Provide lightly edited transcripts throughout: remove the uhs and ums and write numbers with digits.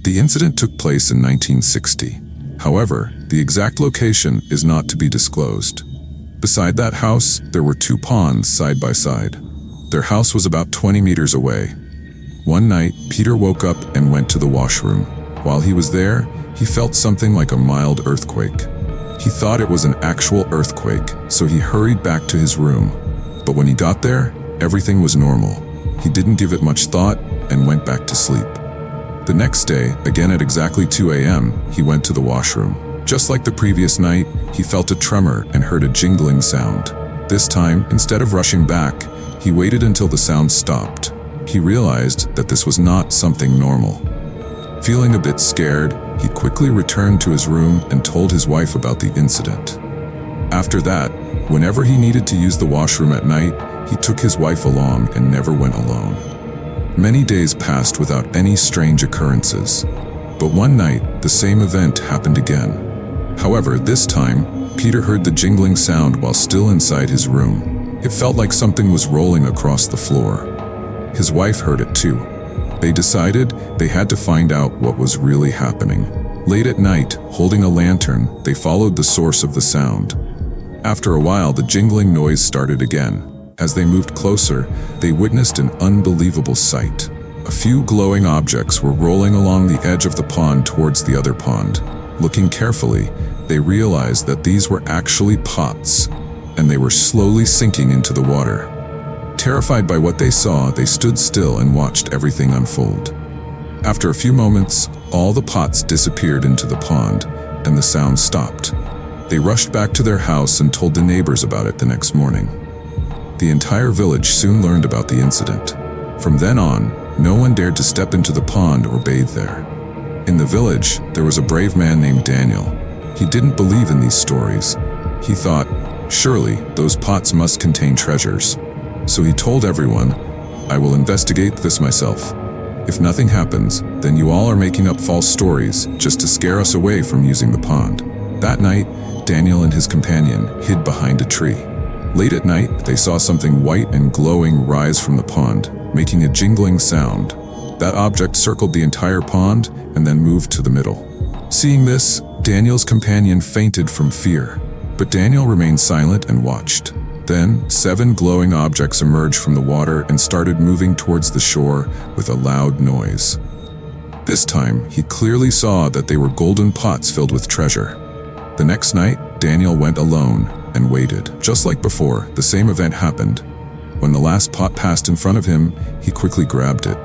The incident took place in 1960. However, the exact location is not to be disclosed. Beside that house, there were two ponds side by side. Their house was about 20 meters away. One night, Peter woke up and went to the washroom. While he was there, he felt something like a mild earthquake. He thought it was an actual earthquake, so he hurried back to his room. But when he got there, everything was normal. He didn't give it much thought and went back to sleep. The next day, again at exactly 2 a.m., he went to the washroom. Just like the previous night, he felt a tremor and heard a jingling sound. This time, instead of rushing back, he waited until the sound stopped. He realized that this was not something normal. Feeling a bit scared, he quickly returned to his room and told his wife about the incident. After that, whenever he needed to use the washroom at night, he took his wife along and never went alone. Many days passed without any strange occurrences. But one night, the same event happened again. However, this time, Peter heard the jingling sound while still inside his room. It felt like something was rolling across the floor. His wife heard it too. They decided they had to find out what was really happening. Late at night, holding a lantern, they followed the source of the sound. After a while, the jingling noise started again. As they moved closer, they witnessed an unbelievable sight. A few glowing objects were rolling along the edge of the pond towards the other pond. Looking carefully, they realized that these were actually pots, and they were slowly sinking into the water. Terrified by what they saw, they stood still and watched everything unfold. After a few moments, all the pots disappeared into the pond, and the sound stopped. They rushed back to their house and told the neighbors about it the next morning. The entire village soon learned about the incident. From then on, no one dared to step into the pond or bathe there. In the village, there was a brave man named Daniel. He didn't believe in these stories. He thought, surely those pots must contain treasures. So he told everyone, I will investigate this myself. If nothing happens, then you all are making up false stories just to scare us away from using the pond. That night, Daniel and his companion hid behind a tree. Late at night, they saw something white and glowing rise from the pond, making a jingling sound. That object circled the entire pond and then moved to the middle. Seeing this, Daniel's companion fainted from fear, but Daniel remained silent and watched. Then, 7 glowing objects emerged from the water and started moving towards the shore with a loud noise. This time, he clearly saw that they were golden pots filled with treasure. The next night, Daniel went alone and waited. Just like before, the same event happened. When the last pot passed in front of him, he quickly grabbed it.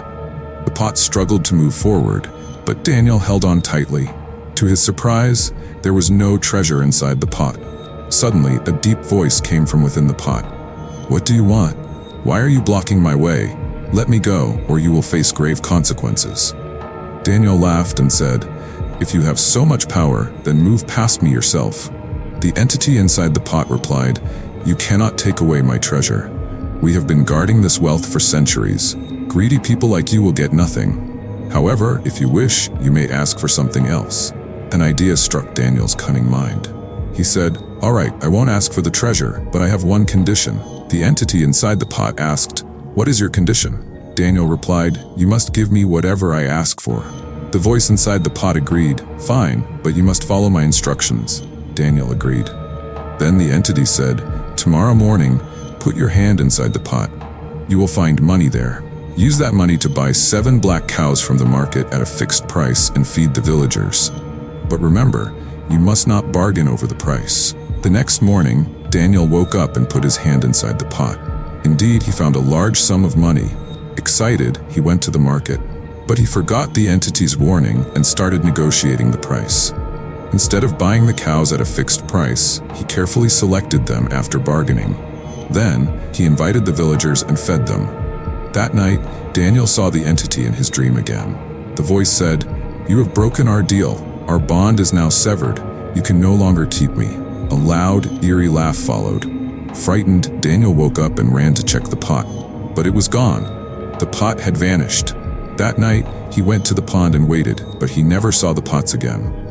The pot struggled to move forward, but Daniel held on tightly. To his surprise, there was no treasure inside the pot. Suddenly, a deep voice came from within the pot. What do you want? Why are you blocking my way? Let me go, or you will face grave consequences. Daniel laughed and said, If you have so much power, then move past me yourself. The entity inside the pot replied, You cannot take away my treasure. We have been guarding this wealth for centuries. Greedy people like you will get nothing. However, if you wish, you may ask for something else. An idea struck Daniel's cunning mind. He said, All right, I won't ask for the treasure, but I have one condition. The entity inside the pot asked, What is your condition? Daniel replied, You must give me whatever I ask for. The voice inside the pot agreed, Fine, but you must follow my instructions. Daniel agreed. Then the entity said, Tomorrow morning, put your hand inside the pot. You will find money there. Use that money to buy 7 black cows from the market at a fixed price and feed the villagers. But remember, you must not bargain over the price. The next morning, Daniel woke up and put his hand inside the pot. Indeed, he found a large sum of money. Excited, he went to the market. But he forgot the entity's warning and started negotiating the price. Instead of buying the cows at a fixed price, he carefully selected them after bargaining. Then, he invited the villagers and fed them. That night, Daniel saw the entity in his dream again. The voice said, You have broken our deal. Our bond is now severed. You can no longer keep me. A loud, eerie laugh followed. Frightened, Daniel woke up and ran to check the pot. But it was gone. The pot had vanished. That night, he went to the pond and waited, but he never saw the pots again.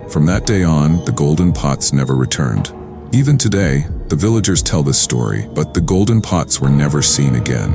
From that day on, the golden pots never returned. Even today, the villagers tell this story, but the golden pots were never seen again.